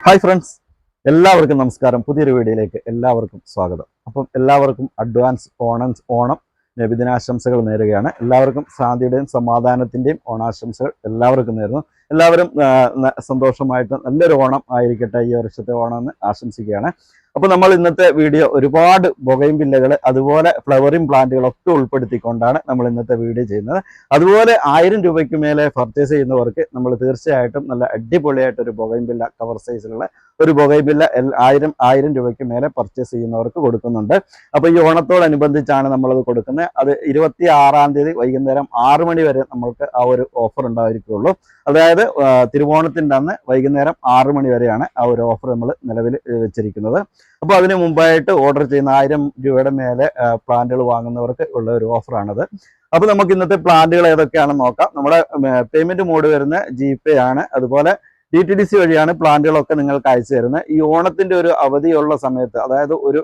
Hi friends, എല്ലാവർക്കും നമസ്കാരം. പുതിയൊരു വീഡിയോയിലേക്ക് എല്ലാവർക്കും സ്വാഗതം. അപ്പം എല്ലാവർക്കും അഡ്വാൻസ് ഓണം നബിദിനാശംസകൾ നേരുകയാണ്. എല്ലാവർക്കും ശാന്തിയുടെയും സമാധാനത്തിൻ്റെയും ഓണാശംസകൾ എല്ലാവർക്കും നേരുന്നു. എല്ലാവരും സന്തോഷമായിട്ട് നല്ലൊരു ഓണം ആയിരിക്കട്ടെ ഈ വർഷത്തെ ഓണം എന്ന് ആശംസിക്കുകയാണ്. അപ്പോൾ നമ്മൾ ഇന്നത്തെ വീഡിയോ ഒരുപാട് ബൊഗൈൻവില്ലകൾ അതുപോലെ ഫ്ലവറിംഗ് പ്ലാന്റുകളൊക്കെ ഉൾപ്പെടുത്തിക്കൊണ്ടാണ് നമ്മൾ ഇന്നത്തെ വീഡിയോ ചെയ്യുന്നത്. അതുപോലെ 1000 രൂപയ്ക്ക് മേലെ പർച്ചേസ് ചെയ്യുന്നവർക്ക് നമ്മൾ തീർച്ചയായിട്ടും നല്ല അടിപൊളിയായിട്ട് ഒരു ബൊഗൈൻവില്ല കവർ സൈസിലുള്ള ഒരു ബൊഗൈൻവില്ല 1000 രൂപയ്ക്ക് മേലെ പർച്ചേസ് ചെയ്യുന്നവർക്ക് കൊടുക്കുന്നുണ്ട്. അപ്പോൾ ഈ ഓണത്തോടനുബന്ധിച്ചാണ് നമ്മളത് കൊടുക്കുന്നത്. അത് 26-ാം തീയതി വൈകുന്നേരം 6 മണി വരെ നമ്മൾക്ക് ആ ഒരു ഓഫർ ഉണ്ടായിരിക്കുള്ളൂ. അതായത് തിരുവോണത്തിൻ്റെ അന്ന് വൈകുന്നേരം 6 മണി വരെയാണ് ആ ഒരു ഓഫർ നമ്മൾ നിലവിൽ വെച്ചിരിക്കുന്നത്. അപ്പോൾ അതിന് മുമ്പായിട്ട് ഓർഡർ ചെയ്യുന്ന 1000 രൂപയുടെ മേലെ പ്ലാന്റുകൾ വാങ്ങുന്നവർക്ക് ഉള്ള ഒരു ഓഫറാണത്. അപ്പോൾ നമുക്ക് ഇന്നത്തെ പ്ലാന്റുകൾ ഏതൊക്കെയാണെന്ന് നോക്കാം. നമ്മുടെ പേയ്മെന്റ് മോഡ് വരുന്ന GPay ആണ്. അതുപോലെ DTDC വഴിയാണ് പ്ലാന്റുകളൊക്കെ നിങ്ങൾക്ക് അയച്ചു തരുന്നത്. ഈ ഓണത്തിന്റെ ഒരു അവധിയുള്ള സമയത്ത്, അതായത് ഒരു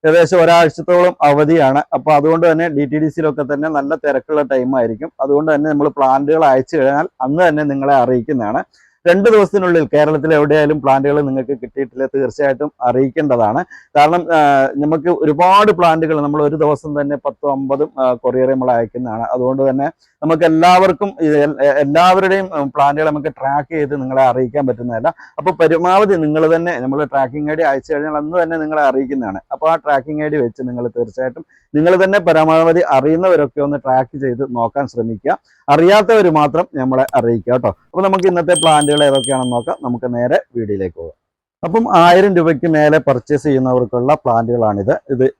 ഏകദേശം ഒരാഴ്ചത്തോളം അവധിയാണ്. അപ്പോൾ അതുകൊണ്ട് തന്നെ DTDCയിലൊക്കെ തന്നെ നല്ല തിരക്കുള്ള ടൈം ആയിരിക്കും. അതുകൊണ്ട് തന്നെ നമ്മൾ പ്ലാന്റുകൾ അയച്ചു കഴിഞ്ഞാൽ അന്ന് തന്നെ നിങ്ങളെ അറിയിക്കുന്നതാണ്. 2 ദിവസത്തിനുള്ളിൽ കേരളത്തിൽ എവിടെയായാലും പ്ലാന്റുകൾ നിങ്ങൾക്ക് കിട്ടിയിട്ടില്ല തീർച്ചയായിട്ടും അറിയിക്കേണ്ടതാണ്. കാരണം നമുക്ക് ഒരുപാട് പ്ലാന്റുകൾ നമ്മൾ ഒരു ദിവസം തന്നെ 10-50 കൊറിയർ നമ്മൾ അയക്കുന്നതാണ്. അതുകൊണ്ട് തന്നെ നമുക്ക് എല്ലാവരുടെയും പ്ലാന്റുകൾ നമുക്ക് ട്രാക്ക് ചെയ്ത് നിങ്ങളെ അറിയിക്കാൻ പറ്റുന്നതല്ല. അപ്പോൾ പരമാവധി നിങ്ങൾ തന്നെ നമ്മൾ ട്രാക്കിംഗ് ID അയച്ചു കഴിഞ്ഞാൽ അന്ന് തന്നെ നിങ്ങളെ അറിയിക്കുന്നതാണ്. അപ്പോൾ ആ ട്രാക്കിംഗ് ID വെച്ച് നിങ്ങൾ തീർച്ചയായിട്ടും നിങ്ങൾ തന്നെ പരമാവധി അറിയുന്നവരൊക്കെ ഒന്ന് ട്രാക്ക് ചെയ്ത് നോക്കാൻ ശ്രമിക്കുക. അറിയാത്തവർ മാത്രം നമ്മളെ അറിയിക്കുക കേട്ടോ. അപ്പോൾ നമുക്ക് ഇന്നത്തെ പ്ലാന്റുകൾ ഏതൊക്കെയാണെന്ന് നോക്കാം. നമുക്ക് നേരെ വീഡിയോയിലേക്ക് പോകാം. അപ്പം 1000 രൂപയ്ക്ക് മേലെ പർച്ചേസ് ചെയ്യുന്നവർക്കുള്ള പ്ലാന്റുകളാണിത്.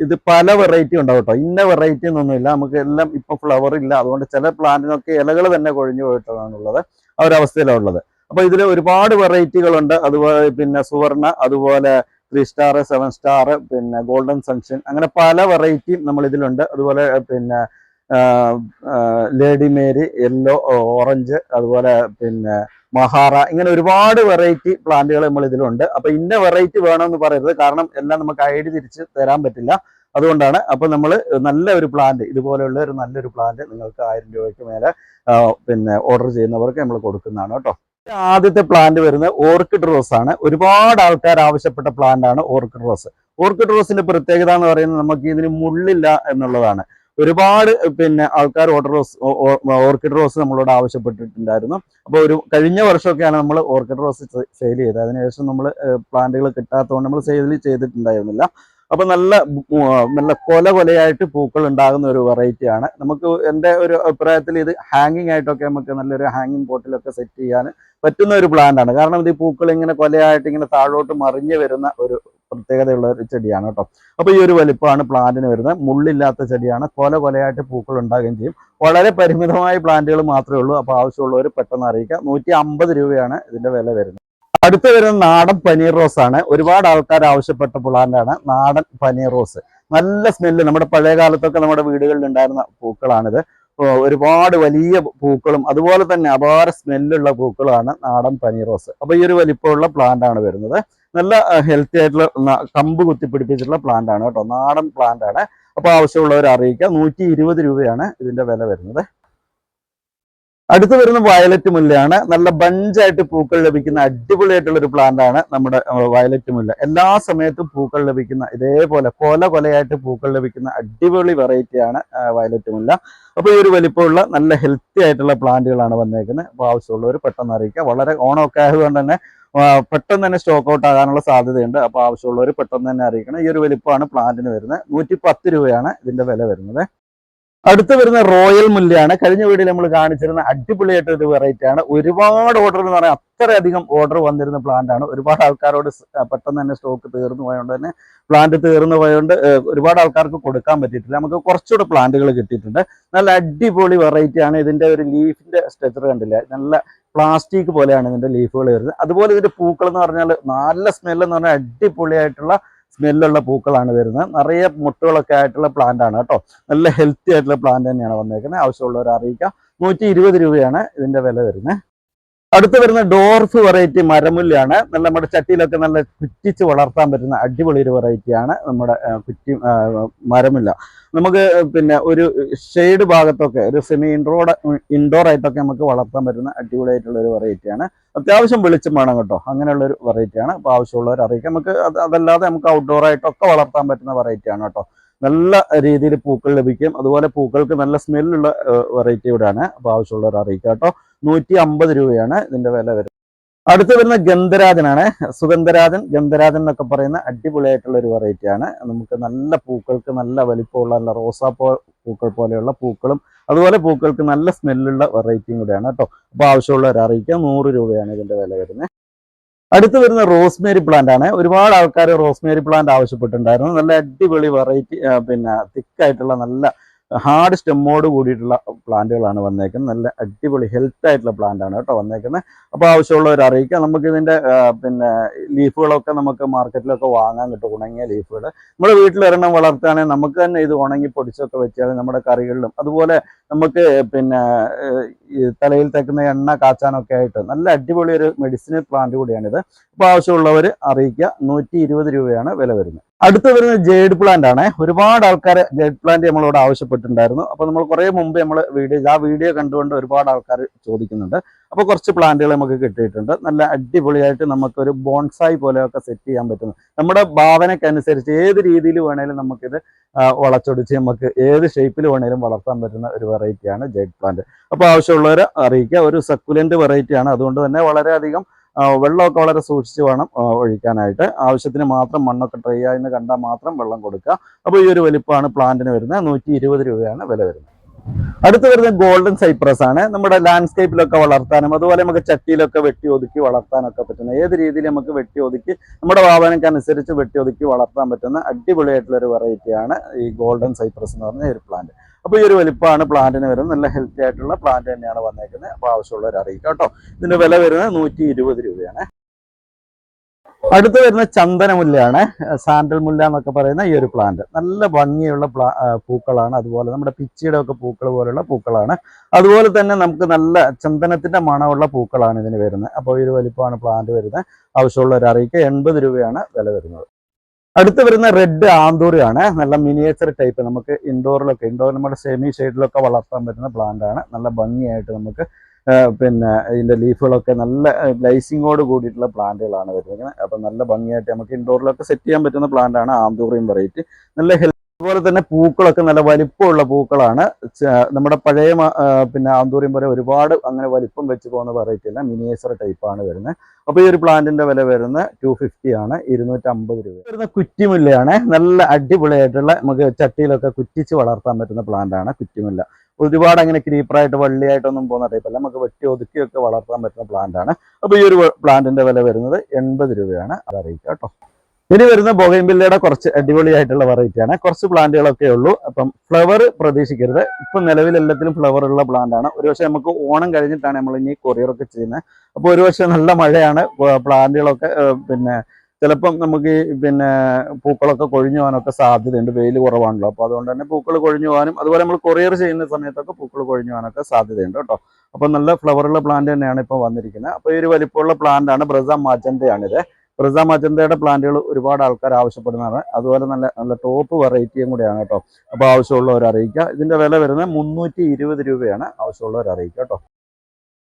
ഇത് പല വെറൈറ്റി ഉണ്ടാവും കേട്ടോ. ഇന്ന വെറൈറ്റി എന്നൊന്നുമില്ല. നമുക്ക് എല്ലാം ഇപ്പം ഫ്ലവർ ഇല്ല. അതുകൊണ്ട് ചില പ്ലാന്റിനൊക്കെ ഇലകൾ തന്നെ കൊഴിഞ്ഞു പോയിട്ടാണുള്ളത്. ആ ഒരു അവസ്ഥയിലാണ് ഉള്ളത്. അപ്പോൾ ഇതിൽ ഒരുപാട് വെറൈറ്റികളുണ്ട്. അതുപോലെ പിന്നെ സുവർണ, അതുപോലെ 3 സ്റ്റാർ, 7 സ്റ്റാർ, പിന്നെ ഗോൾഡൻ സൺഷൈൻ, അങ്ങനെ പല വെറൈറ്റിയും നമ്മൾ ഇതിലുണ്ട്. അതുപോലെ പിന്നെ ലേഡി മേരി, യെല്ലോ, ഓറഞ്ച്, അതുപോലെ പിന്നെ മഹാറ, ഇങ്ങനെ ഒരുപാട് വെറൈറ്റി പ്ലാന്റുകൾ നമ്മൾ ഇതിലുണ്ട്. അപ്പൊ ഇന്ന വെറൈറ്റി വേണമെന്ന് പറയരുത്, കാരണം എല്ലാം നമുക്ക് ID തിരിച്ച് തരാൻ പറ്റില്ല. അതുകൊണ്ടാണ്. അപ്പൊ നമ്മൾ നല്ല ഒരു പ്ലാന്റ്, ഇതുപോലെയുള്ള ഒരു നല്ലൊരു പ്ലാന്റ് നിങ്ങൾക്ക് 1000 രൂപയ്ക്ക് മേലെ പിന്നെ ഓർഡർ ചെയ്യുന്നവർക്ക് നമ്മൾ കൊടുക്കുന്നതാണ് കേട്ടോ. ആദ്യത്തെ പ്ലാന്റ് വരുന്നത് ഓർക്കിഡ് റോസ് ആണ്. ഒരുപാട് ആൾക്കാർ ആവശ്യപ്പെട്ട പ്ലാന്റ് ആണ് ഓർക്കിഡ് റോസ്. ഓർക്കിഡ് റോസിന്റെ പ്രത്യേകത എന്ന് പറയുന്നത് നമുക്ക് ഇതിന് മുള്ളില്ല എന്നുള്ളതാണ്. ഒരുപാട് പിന്നെ ആൾക്കാർ ഓർക്കിഡ് റോസ് നമ്മളോട് ആവശ്യപ്പെട്ടിട്ടുണ്ടായിരുന്നു. അപ്പോൾ കഴിഞ്ഞ വർഷമൊക്കെയാണ് നമ്മൾ ഓർക്കിഡ് റോസ് സെയിൽ ചെയ്തത്. അതിനുശേഷം നമ്മൾ പ്ലാന്റുകൾ കിട്ടാത്തതുകൊണ്ട് നമ്മൾ സെയിൽ ചെയ്തിട്ടുണ്ടായിരുന്നില്ല. അപ്പൊ നല്ല കൊലയായിട്ട് പൂക്കൾ ഉണ്ടാകുന്ന ഒരു വെറൈറ്റിയാണ്. നമുക്ക് എൻ്റെ ഒരു അഭിപ്രായത്തിൽ ഇത് ഹാങ്ങിങ് ആയിട്ടൊക്കെ നമുക്ക് നല്ലൊരു ഹാങ്ങിങ് പോട്ടിലൊക്കെ സെറ്റ് ചെയ്യാൻ പറ്റുന്ന ഒരു പ്ലാന്റ് ആണ്. കാരണം ഇത് പൂക്കൾ ഇങ്ങനെ കൊലയായിട്ട് ഇങ്ങനെ താഴോട്ട് മറിഞ്ഞു വരുന്ന ഒരു പ്രത്യേകതയുള്ള ഒരു ചെടിയാണ് കേട്ടോ. അപ്പൊ ഈ ഒരു വലിപ്പമാണ് പ്ലാന്റിന് വരുന്നത്. മുള്ളില്ലാത്ത ചെടിയാണ്. കൊലയായിട്ട് പൂക്കൾ ഉണ്ടാകുകയും ചെയ്യും. വളരെ പരിമിതമായ പ്ലാന്റുകൾ മാത്രമേ ഉള്ളൂ. അപ്പോൾ ആവശ്യമുള്ളവർ പെട്ടെന്ന് അറിയിക്കുക. 150 രൂപയാണ് ഇതിന്റെ വില വരുന്നത്. അടുത്ത് വരുന്ന നാടൻ പനീർ റോസ് ആണ്. ഒരുപാട് ആൾക്കാർ ആവശ്യപ്പെട്ട പ്ലാന്റാണ് നാടൻ പനീർ റോസ്. നല്ല സ്മെല്ല്, നമ്മുടെ പഴയ കാലത്തൊക്കെ നമ്മുടെ വീടുകളിൽ ഉണ്ടായിരുന്ന പൂക്കളാണിത്. ഒരുപാട് വലിയ പൂക്കളും അതുപോലെ തന്നെ അപാര സ്മെല്ലുള്ള പൂക്കളാണ് നാടൻ പനീർ റോസ്. അപ്പൊ ഈ ഒരു വലിപ്പമുള്ള പ്ലാന്റ് ആണ് വരുന്നത്. നല്ല ഹെൽത്തി ആയിട്ടുള്ള കമ്പ് കുത്തിപ്പിടിപ്പിച്ചിട്ടുള്ള പ്ലാന്റ് ആണ് കേട്ടോ. നാടൻ പ്ലാന്റ് ആണ്. അപ്പൊ ആവശ്യമുള്ളവർ അറിയിക്കുക. 120 രൂപയാണ് ഇതിന്റെ വില വരുന്നത്. അടുത്ത് വരുന്ന വയലറ്റ് മുല്ലയാണ്. നല്ല ബഞ്ചായിട്ട് പൂക്കൾ ലഭിക്കുന്ന അടിപൊളിയായിട്ടുള്ള ഒരു പ്ലാന്റ് ആണ് നമ്മുടെ വയലറ്റ് മുല്ല. എല്ലാ സമയത്തും പൂക്കൾ ലഭിക്കുന്ന, ഇതേപോലെ കൊലയായിട്ട് പൂക്കൾ ലഭിക്കുന്ന അടിപൊളി വെറൈറ്റിയാണ് വയലറ്റ് മുല്ല. അപ്പോൾ ഈ ഒരു വലിപ്പമുള്ള നല്ല ഹെൽത്തി ആയിട്ടുള്ള പ്ലാന്റുകളാണ് വന്നേക്കുന്നത്. അപ്പോൾ ആവശ്യമുള്ളവർ പെട്ടെന്ന് അറിയിക്കുക. വളരെ ഓണമൊക്കെ ആയതുകൊണ്ട് തന്നെ പെട്ടെന്ന് തന്നെ സ്റ്റോക്ക് ഔട്ട് ആകാനുള്ള സാധ്യതയുണ്ട്. അപ്പോൾ ആവശ്യമുള്ളവർ പെട്ടെന്ന് തന്നെ അറിയിക്കണം. ഈ ഒരു വലിപ്പമാണ് പ്ലാന്റിന് വരുന്നത്. 110 രൂപയാണ് ഇതിന്റെ വില വരുന്നത്. അടുത്ത് വരുന്ന റോയൽ മുല്ലയാണ്. കഴിഞ്ഞ വീഡിയോയിൽ നമ്മൾ കാണിച്ചിരുന്ന അടിപൊളിയായിട്ടൊരു വെറൈറ്റി ആണ്. ഒരുപാട് ഓർഡർ എന്ന് പറയാൻ അത്രയധികം ഓർഡർ വന്നിരുന്ന പ്ലാന്റ് ആണ്. ഒരുപാട് ആൾക്കാരോട് പെട്ടെന്ന് തന്നെ സ്റ്റോക്ക് തീർന്നു പോയതുകൊണ്ട് തന്നെ പ്ലാന്റ് തീർന്നു പോയതുകൊണ്ട് ഒരുപാട് ആൾക്കാർക്ക് കൊടുക്കാൻ പറ്റിയിട്ടില്ല. നമുക്ക് കുറച്ചുകൂടെ പ്ലാന്റുകൾ കിട്ടിയിട്ടുണ്ട്. നല്ല അടിപൊളി വെറൈറ്റി ആണ്. ഇതിന്റെ ഒരു ലീഫിന്റെ സ്ട്രക്ചർ കണ്ടില്ല, നല്ല പ്ലാസ്റ്റിക് പോലെയാണ് ഇതിന്റെ ലീഫുകൾ വരുന്നത്. അതുപോലെ ഇതിന്റെ പൂക്കൾ എന്ന് പറഞ്ഞാൽ നല്ല സ്മെല്ലെന്ന് പറഞ്ഞാൽ അടിപൊളിയായിട്ടുള്ള സ്മെല്ലുള്ള പൂക്കളാണ് വരുന്നത്. നിറയെ മുട്ടുകളൊക്കെ ആയിട്ടുള്ള പ്ലാന്റ് ആണ് കേട്ടോ. നല്ല ഹെൽത്തി ആയിട്ടുള്ള പ്ലാന്റ് തന്നെയാണ് വന്നേക്കുന്നത്. ആവശ്യമുള്ളവർ അറിയിക്കുക. 120 രൂപയാണ് ഇതിന്റെ വില വരുന്നത്. അടുത്ത് വരുന്ന ഡോർഫ് വെറൈറ്റി മരമുല്ലയാണ്. നല്ല നമ്മുടെ ചട്ടിയിലൊക്കെ നല്ല കുറ്റിച്ച് വളർത്താൻ പറ്റുന്ന അടിപൊളി ഒരു വെറൈറ്റിയാണ് നമ്മുടെ കുറ്റി മരമുല്ല. നമുക്ക് പിന്നെ ഒരു ഷെയ്ഡ് ഭാഗത്തൊക്കെ ഒരു സെമി ഇൻഡോർ ആയിട്ടൊക്കെ നമുക്ക് വളർത്താൻ പറ്റുന്ന അടിപൊളിയായിട്ടുള്ള ഒരു വെറൈറ്റിയാണ്. അത്യാവശ്യം വെളിച്ചം വേണം കേട്ടോ, അങ്ങനെയുള്ള ഒരു വെറൈറ്റിയാണ്. അപ്പോൾ ആവശ്യമുള്ളവർ അറിയിക്കാം. നമുക്ക് അതല്ലാതെ നമുക്ക് ഔട്ട്ഡോർ ആയിട്ടൊക്കെ വളർത്താൻ പറ്റുന്ന വെറൈറ്റിയാണ് കേട്ടോ. നല്ല രീതിയിൽ പൂക്കൾ ലഭിക്കും. അതുപോലെ പൂക്കൾക്ക് നല്ല സ്മെല്ലുള്ള വെറൈറ്റി ഇവിടെയാണ്. അപ്പോൾ ആവശ്യമുള്ളവർ അറിയിക്കാം കേട്ടോ. 150 രൂപയാണ് ഇതിന്റെ വില വരുന്നത്. അടുത്ത് വരുന്ന ഗന്ധരാജനാണ്. ഗന്ധരാജൻ എന്നൊക്കെ പറയുന്ന അടിപൊളിയായിട്ടുള്ള ഒരു വെറൈറ്റിയാണ്. നമുക്ക് നല്ല പൂക്കൾക്ക് നല്ല വലിപ്പമുള്ള നല്ല പൂക്കൾ പോലെയുള്ള പൂക്കളും അതുപോലെ പൂക്കൾക്ക് നല്ല സ്മെല്ലുള്ള വെറൈറ്റിയും കൂടെയാണ് കേട്ടോ. അപ്പോൾ ആവശ്യമുള്ളവർ അറിയിക്കാം. 100 രൂപയാണ് ഇതിന്റെ വില വരുന്നത്. അടുത്ത് വരുന്ന റോസ്മേരി പ്ലാന്റ് ആണ്. ഒരുപാട് ആൾക്കാർ റോസ്മേരി പ്ലാന്റ് ആവശ്യപ്പെട്ടിട്ടുണ്ടായിരുന്നു. നല്ല അടിപൊളി വെറൈറ്റി പിന്നെ തിക്കായിട്ടുള്ള നല്ല ഹാർഡ് സ്റ്റെമ്മോട് കൂടിയിട്ടുള്ള പ്ലാന്റുകളാണ് വന്നേക്കുന്നത്. നല്ല അടിപൊളി ഹെൽത്ത് ആയിട്ടുള്ള പ്ലാന്റ് ആണ് കേട്ടോ വന്നേക്കുന്നത്. അപ്പോൾ ആവശ്യമുള്ളവർ അറിയിക്കാം. നമുക്ക് ഇതിന്റെ പിന്നെ ലീഫുകളൊക്കെ നമുക്ക് മാർക്കറ്റിലൊക്കെ വാങ്ങാൻ കിട്ടും. ഉണങ്ങിയ ലീഫുകൾ നമ്മുടെ വീട്ടിലൊരെണ്ണം വളർത്തുകയാണെങ്കിൽ നമുക്ക് തന്നെ ഇത് ഉണങ്ങി പൊടിച്ചൊക്കെ വെച്ചാൽ നമ്മുടെ കറികളിലും അതുപോലെ നമുക്ക് പിന്നെ തലയിൽ തേക്കുന്ന എണ്ണ കാച്ചാനൊക്കെ ആയിട്ട് നല്ല അടിപൊളി ഒരു മെഡിസിനൽ പ്ലാന്റ് കൂടിയാണിത്. അപ്പോൾ ആവശ്യമുള്ളവർ അറിയിക്കുക. 120 രൂപയാണ് വില വരുന്നത്. അടുത്ത് വരുന്നത് ജേഡ് പ്ലാന്റ് ആണ്. ഒരുപാട് ആൾക്കാർ ജേഡ് പ്ലാന്റ് നമ്മളോട് ആവശ്യപ്പെട്ടിട്ടുണ്ടായിരുന്നു. അപ്പോൾ നമ്മൾ കുറേ മുമ്പ് നമ്മൾ വീഡിയോ കണ്ടുകൊണ്ട് ഒരുപാട് ആൾക്കാർ ചോദിക്കുന്നുണ്ട്. അപ്പോൾ കുറച്ച് പ്ലാന്റുകൾ നമുക്ക് കിട്ടിയിട്ടുണ്ട്. നല്ല അടിപൊളിയായിട്ട് നമുക്കൊരു ബോൺസായി പോലെയൊക്കെ സെറ്റ് ചെയ്യാൻ പറ്റുന്നു. നമ്മുടെ ഭാവനയ്ക്കനുസരിച്ച് ഏത് രീതിയിൽ വേണേലും നമുക്കിത് വളച്ചൊടിച്ച് നമുക്ക് ഏത് ഷേപ്പിൽ വേണേലും വളർത്താൻ പറ്റുന്ന ഒരു വെറൈറ്റിയാണ് ജേഡ് പ്ലാന്റ്. അപ്പോൾ ആവശ്യമുള്ളവർ അറിയിക്കുക. ഒരു സക്കുലന്റ് വെറൈറ്റിയാണ്. അതുകൊണ്ട് തന്നെ വളരെയധികം വെള്ളമൊക്കെ വളരെ സൂക്ഷിച്ച് വേണം ഒഴിക്കാനായിട്ട്. ആവശ്യത്തിന് മാത്രം മണ്ണൊക്കെ ഡ്രൈ ആയെന്ന് കണ്ടാൽ മാത്രം വെള്ളം കൊടുക്കുക. അപ്പോൾ ഈ ഒരു വലിപ്പമാണ് പ്ലാന്റിന് വരുന്നത്. 120 രൂപയാണ് വില വരുന്നത്. അടുത്ത് വരുന്നത് ഗോൾഡൻ സൈപ്രസ് ആണ്. നമ്മുടെ ലാൻഡ്സ്കേപ്പിലൊക്കെ വളർത്താനും അതുപോലെ നമുക്ക് ചട്ടിയിലൊക്കെ വെട്ടി ഒതുക്കി വളർത്താനൊക്കെ പറ്റുന്ന ഏത് രീതിയിൽ നമുക്ക് വെട്ടി ഒതുക്കി നമ്മുടെ ഭാവനയ്ക്കനുസരിച്ച് വെട്ടി ഒതുക്കി വളർത്താൻ പറ്റുന്ന അടിപൊളിയായിട്ടുള്ള ഒരു വെറൈറ്റിയാണ് ഈ ഗോൾഡൻ സൈപ്രസ് എന്ന് പറഞ്ഞ ഒരു പ്ലാന്റ്. അപ്പോൾ ഈ ഒരു വലിപ്പമാണ് പ്ലാന്റിന് വരുന്നത്. നല്ല ഹെൽത്തി ആയിട്ടുള്ള പ്ലാന്റ് തന്നെയാണ് വന്നേക്കുന്നത്. അപ്പോൾ ആവശ്യമുള്ളവർ അറിയിക്കാം കേട്ടോ. ഇതിന്റെ വില വരുന്നത് 120 രൂപയാണ്. അടുത്ത് വരുന്ന ചന്ദനമുല്ലയാണ്. സാൻഡൽ മുല്ല എന്നൊക്കെ പറയുന്ന ഈ ഒരു പ്ലാന്റ് നല്ല ഭംഗിയുള്ള പൂക്കളാണ്. അതുപോലെ നമ്മുടെ പിച്ചിയുടെ ഒക്കെ പൂക്കൾ പോലുള്ള പൂക്കളാണ്. അതുപോലെ തന്നെ നമുക്ക് നല്ല ചന്ദനത്തിന്റെ മണമുള്ള പൂക്കളാണ് ഇതിന് വരുന്നത്. അപ്പോൾ ഈ ഒരു വലിപ്പമാണ് പ്ലാന്റ് വരുന്നത്. ആവശ്യമുള്ളവർ അറിയിക്കുക. 80 രൂപയാണ് വില വരുന്നത്. അടുത്ത് വരുന്ന റെഡ് ആന്തൂറിയാണ്. നല്ല മിനിയേച്ചർ ടൈപ്പ് നമുക്ക് ഇൻഡോർ നമ്മുടെ സെമി ഷെയ്ഡിലൊക്കെ വളർത്താൻ പറ്റുന്ന പ്ലാന്റ് ആണ്. നല്ല ഭംഗിയായിട്ട് നമുക്ക് പിന്നെ ഇതിന്റെ ലീഫുകളൊക്കെ നല്ല ഗ്ലൈസിങ്ങോട് കൂടിയിട്ടുള്ള പ്ലാന്റുകളാണ് വരുന്നത്. അപ്പം നല്ല ഭംഗിയായിട്ട് നമുക്ക് ഇൻഡോറിലൊക്കെ സെറ്റ് ചെയ്യാൻ പറ്റുന്ന പ്ലാന്റ് ആണ് ആന്തൂറിയം വെറൈറ്റി. നല്ല അതുപോലെ തന്നെ പൂക്കളൊക്കെ നല്ല വലിപ്പമുള്ള പൂക്കളാണ്. നമ്മുടെ പഴയ പിന്നെ ആന്തൂറിയം പോലെ ഒരുപാട് അങ്ങനെ വലിപ്പം വെച്ച് പോകുന്ന വെറൈറ്റി അല്ല, മിനിയേച്ചർ ടൈപ്പാണ് വരുന്നത്. അപ്പോൾ ഈ ഒരു പ്ലാന്റിന്റെ വില വരുന്നത് 250 ആണ്. 250 രൂപ വരുന്ന കുറ്റിമുല്ലയാണ്. നല്ല അടിപൊളിയായിട്ടുള്ള നമുക്ക് ചട്ടിയിലൊക്കെ കുറ്റിച്ച് വളർത്താൻ പറ്റുന്ന പ്ലാന്റ് ആണ് കുറ്റിമുല്ല. ഒരുപാട് അങ്ങനെ ക്രീപ്പറായിട്ട് വള്ളിയായിട്ടൊന്നും പോകുന്ന ടൈപ്പല്ല, നമുക്ക് വെട്ടി ഒതുക്കിയൊക്കെ വളർത്താൻ പറ്റുന്ന പ്ലാന്റ് ആണ്. അപ്പോൾ ഈ ഒരു പ്ലാന്റിന്റെ വില വരുന്നത് 80 രൂപയാണ്. അത് അറിയിക്കാം കേട്ടോ. ഇനി വരുന്ന ബൊഗൈൻവില്ലയുടെ കുറച്ച് അടിപൊളിയായിട്ടുള്ള വെറൈറ്റിയാണ്. കുറച്ച് പ്ലാന്റുകളൊക്കെ ഉള്ളൂ. അപ്പം ഫ്ലവർ പ്രതീക്ഷിക്കരുത്. ഇപ്പം നിലവിൽ എല്ലാത്തിലും ഫ്ലവർ ഉള്ള പ്ലാന്റ് ആണ്. ഒരുപക്ഷെ നമുക്ക് ഓണം കഴിഞ്ഞിട്ടാണ് നമ്മൾ ഇനി കൊറിയറൊക്കെ ചെയ്യുന്നത്. അപ്പോൾ ഒരുപക്ഷെ നല്ല മഴയാണ്, പ്ലാന്റുകളൊക്കെ പിന്നെ ചിലപ്പം നമുക്ക് പിന്നെ പൂക്കളൊക്കെ കൊഴിഞ്ഞു പോകാനൊക്കെ സാധ്യതയുണ്ട്. വെയിൽ കുറവാണല്ലോ. അപ്പോൾ അതുകൊണ്ട് തന്നെ പൂക്കൾ കൊഴിഞ്ഞു പോകാനും അതുപോലെ നമ്മൾ കൊറിയർ ചെയ്യുന്ന സമയത്തൊക്കെ പൂക്കൾ കൊഴിഞ്ഞു പോകാനൊക്കെ സാധ്യതയുണ്ട് കേട്ടോ. അപ്പോൾ നല്ല ഫ്ലവറുള്ള പ്ലാന്റ് തന്നെയാണ് ഇപ്പോൾ വന്നിരിക്കുന്നത്. അപ്പോൾ ഈ ഒരു വലിപ്പമുള്ള പ്ലാന്റ് ആണ്. ബ്രസ മജന്തയാണിത്. ബ്രസ മജന്തയുടെ പ്ലാന്റുകൾ ഒരുപാട് ആൾക്കാർ ആവശ്യപ്പെടുന്നതാണ്. അതുപോലെ നല്ല നല്ല ടോപ്പ് വെറൈറ്റിയും കൂടെയാണ് കേട്ടോ. അപ്പോൾ ആവശ്യമുള്ളവർ അറിയിക്കുക. ഇതിന്റെ വില വരുന്നത് 320 രൂപയാണ്. ആവശ്യമുള്ളവർ അറിയിക്കുക കേട്ടോ.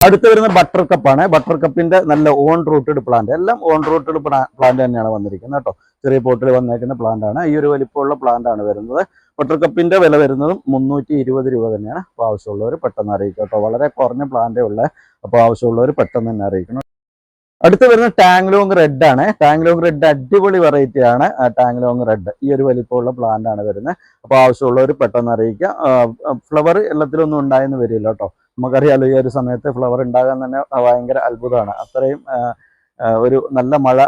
അടുത്ത് വരുന്ന ബട്ടർ കപ്പാണ്. ബട്ടർ കപ്പിന്റെ നല്ല ഓൺ റൂട്ടഡ് പ്ലാന്റ്, എല്ലാം ഓൺ റൂട്ടഡ് പ്ലാന്റ് തന്നെയാണ് വന്നിരിക്കുന്നത് കേട്ടോ. ചെറിയ പോട്ടിൽ വന്നേക്കുന്ന പ്ലാന്റ് ആണ്. ഈ ഒരു വലിപ്പമുള്ള പ്ലാന്റ് ആണ് വരുന്നത്. ബട്ടർ കപ്പിന്റെ വില വരുന്നതും 320 രൂപ തന്നെയാണ്. അപ്പോൾ ആവശ്യമുള്ളവർ പെട്ടെന്ന് അറിയിക്കുക കേട്ടോ. വളരെ കുറഞ്ഞ പ്ലാന്റേ ഉള്ളത്. അപ്പോൾ ആവശ്യമുള്ളവർ പെട്ടെന്ന് തന്നെ അറിയിക്കണം. അടുത്ത് വരുന്ന ടാങ്ലോങ് റെഡ് ആണ്. ടാങ്ലോങ് റെഡ് അടിപൊളി വെറൈറ്റി ആണ്. ടാങ്ലോങ് റെഡ് ഈ ഒരു വലിപ്പമുള്ള പ്ലാന്റ് ആണ് വരുന്നത്. അപ്പോൾ ആവശ്യമുള്ളവർ പെട്ടെന്ന് അറിയിക്കുക. ഫ്ലവർ എല്ലാത്തിലൊന്നും ഉണ്ടായെന്ന് വരില്ല കേട്ടോ. നമുക്കറിയാലോ ഈ ഒരു സമയത്ത് ഫ്ലവർ ഉണ്ടാകാൻ തന്നെ ഭയങ്കര അത്ഭുതമാണ്. അത്രയും ഒരു നല്ല മഴ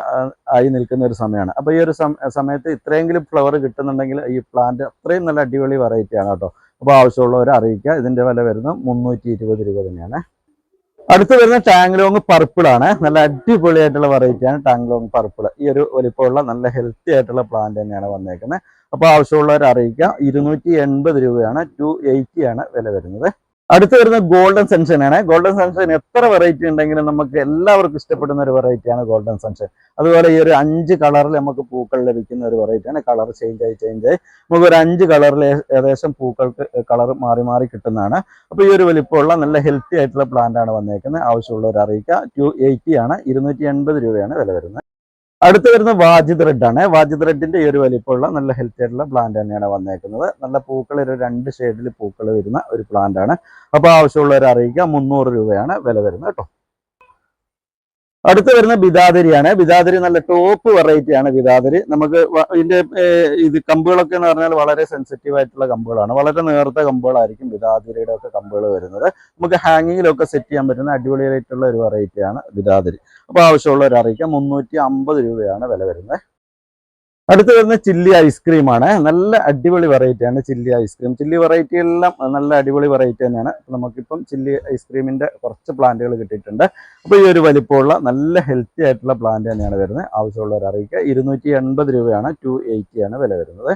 ആയി നിൽക്കുന്ന ഒരു സമയമാണ്. അപ്പോൾ ഈ ഒരു സമയത്ത് ഇത്രയെങ്കിലും ഫ്ലവർ കിട്ടുന്നുണ്ടെങ്കിൽ ഈ പ്ലാന്റ് അത്രയും നല്ല അടിപൊളി വെറൈറ്റി ആണ് കേട്ടോ. അപ്പോൾ ആവശ്യമുള്ളവർ അറിയിക്കുക. ഇതിന്റെ വില വരുന്നത് 320 രൂപ തന്നെയാണ്. അടുത്ത് വരുന്ന ടാങ്ലോങ് പർപ്പിൾ ആണ്. നല്ല അടിപൊളിയായിട്ടുള്ള വെറൈറ്റിയാണ് ടാങ്ലോങ് പർപ്പിൾ. ഈ ഒരു വലിപ്പമുള്ള നല്ല ഹെൽത്തി ആയിട്ടുള്ള പ്ലാന്റ് തന്നെയാണ് വന്നേക്കുന്നത്. അപ്പോൾ ആവശ്യമുള്ളവർ അറിയിക്കുക. 280 രൂപയാണ്. 280 ആണ് വില വരുന്നത്. അടുത്ത് വരുന്ന ഗോൾഡൻ സൺഷൈൻ ആണ്. ഗോൾഡൻ സൺഷൈൻ എത്ര വെറൈറ്റി ഉണ്ടെങ്കിലും നമുക്ക് എല്ലാവർക്കും ഇഷ്ടപ്പെടുന്ന ഒരു വെറൈറ്റിയാണ് ഗോൾഡൻ സൺഷൈൻ. അതുപോലെ ഈ ഒരു 5 കളറിൽ നമുക്ക് പൂക്കൾ ലഭിക്കുന്ന ഒരു വെറൈറ്റിയാണ്. കളർ ചേഞ്ച് ആയി നമുക്ക് ഒരു 5 കളറിൽ ഏകദേശം പൂക്കൾക്ക് കളർ മാറി മാറി കിട്ടുന്നതാണ്. അപ്പോൾ ഈ ഒരു വലിപ്പമുള്ള നല്ല ഹെൽത്തി ആയിട്ടുള്ള പ്ലാന്റ് ആണ് വന്നേക്കുന്നത്. ആവശ്യമുള്ളവർ അറിയിക്കുക. 280 ആണ്, 280 രൂപയാണ് വില വരുന്നത്. അടുത്ത് വരുന്ന വാജിദ് റെഡ് ആണ്. വാജിദ് റെഡിന്റെ ഈ ഒരു വലിപ്പമുള്ള നല്ല ഹെൽത്തി ആയിട്ടുള്ള പ്ലാന്റ് തന്നെയാണ് വന്നേക്കുന്നത്. നല്ല പൂക്കൾ, ഒരു 2 ഷെയ്ഡിൽ പൂക്കൾ വരുന്ന ഒരു പ്ലാന്റ് ആണ്. അപ്പോൾ ആവശ്യമുള്ളവർ അറിയിക്കുക. 300 രൂപയാണ് വില വരുന്നത് കേട്ടോ. അടുത്ത് വരുന്ന ബിദാദരിയാണ്. ബിദാദരി നല്ല ടോപ്പ് വെറൈറ്റി ആണ്. ബിദാദരി നമുക്ക് ഇതിന്റെ ഇത് കമ്പുകളൊക്കെ എന്ന് പറഞ്ഞാൽ വളരെ സെൻസിറ്റീവ് ആയിട്ടുള്ള കമ്പുകളാണ്. വളരെ നേർത്ത കമ്പുകളായിരിക്കും ബിദാദരിയുടെ ഒക്കെ കമ്പുകൾ വരുന്നത്. നമുക്ക് ഹാങ്ങിങ്ങിലൊക്കെ സെറ്റ് ചെയ്യാൻ പറ്റുന്ന അടിപൊളിയായിട്ടുള്ള ഒരു വെറൈറ്റിയാണ് ബിദാദരി. അപ്പോൾ ആവശ്യമുള്ളവർ അറിയിക്കാം. 350 രൂപയാണ് വില വരുന്നത്. അടുത്ത് വരുന്ന ചില്ലി ഐസ്ക്രീം ആണ്. നല്ല അടിപൊളി വെറൈറ്റി ആണ് ചില്ലി ഐസ്ക്രീം. ചില്ലി വെറൈറ്റി എല്ലാം നല്ല അടിപൊളി വെറൈറ്റി തന്നെയാണ്. നമുക്കിപ്പം ചില്ലി ഐസ്ക്രീമിന്റെ കുറച്ച് പ്ലാന്റുകൾ കിട്ടിയിട്ടുണ്ട്. അപ്പോൾ ഈ ഒരു വലിപ്പമുള്ള നല്ല ഹെൽത്തി ആയിട്ടുള്ള പ്ലാന്റ് തന്നെയാണ് വരുന്നത്. ആവശ്യമുള്ളവർ അറിയിക്കുക. 280 രൂപയാണ്, 280 ആണ് വില വരുന്നത്.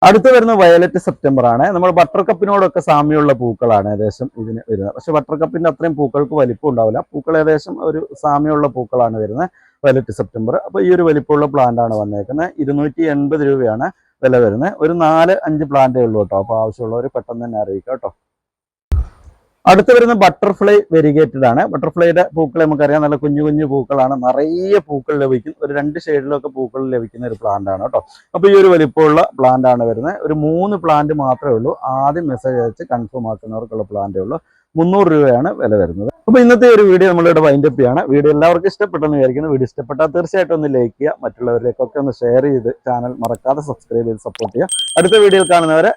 അടുത്ത് വരുന്ന വയലറ്റ് സെപ്റ്റംബർ ആണ്. നമ്മൾ ബട്ടർ കപ്പിനോടൊക്കെ സാമ്യമുള്ള പൂക്കളാണ് ഏകദേശം ഇതിന് വരുന്നത്. പക്ഷെ ബട്ടർ കപ്പിന്റെ അത്രയും പൂക്കൾക്ക് വലിപ്പം ഉണ്ടാവില്ല. പൂക്കൾ ഏകദേശം ഒരു സാമ്യമുള്ള പൂക്കളാണ് വരുന്നത്. Violet September. അപ്പോൾ ഈ ഒരു വലിപ്പമുള്ള പ്ലാന്റ് ആണ് വന്നേക്കുന്നത്. 280 രൂപയാണ് വില വരുന്നത്. ഒരു 4-5 പ്ലാന്റേ ഉള്ളൂ കേട്ടോ. അപ്പോൾ ആവശ്യമുള്ളവർ പെട്ടെന്ന് തന്നെ അറിയിക്കുക കേട്ടോ. അടുത്ത് വരുന്ന ബട്ടർഫ്ലൈ വെരിഗേറ്റഡ് ആണ്. ബട്ടർഫ്ലൈയുടെ പൂക്കൾ നമുക്കറിയാം, നല്ല കുഞ്ഞു കുഞ്ഞു പൂക്കളാണ്. നിറയെ പൂക്കൾ ലഭിക്കും. ഒരു 2 ഷെയ്ഡിലൊക്കെ പൂക്കൾ ലഭിക്കുന്ന ഒരു പ്ലാന്റ് ആണ് കേട്ടോ. അപ്പോൾ ഈ ഒരു വലിപ്പമുള്ള പ്ലാന്റ് ആണ് വരുന്നത്. ഒരു 3 പ്ലാന്റ് മാത്രമേ ഉള്ളൂ. ആദ്യം മെസ്സേജ് അയച്ച് കൺഫേം ആക്കുന്നവർക്കുള്ള പ്ലാന്റേ ഉള്ളൂ. 300 രൂപയാണ് വില വരുന്നത്. അപ്പോൾ ഇന്നത്തെ ഒരു വീഡിയോ നമ്മളിവിടെ വൈൻഡപ്പ് ചെയ്യാണ്. വീഡിയോ എല്ലാവർക്കും ഇഷ്ടപ്പെട്ടെന്ന് വിചാരിക്കുന്നു. വീഡിയോ ഇഷ്ടപ്പെട്ടാൽ തീർച്ചയായിട്ടും ഒന്ന് ലൈക്ക് ചെയ്യുക. മറ്റുള്ളവരിലേക്കൊക്കെ ഒന്ന് ഷെയർ ചെയ്ത് ചാനൽ മറക്കാതെ സബ്സ്ക്രൈബ് ചെയ്ത് സപ്പോർട്ട് ചെയ്യുക. അടുത്ത വീഡിയോയിൽ കാണുന്നവരെ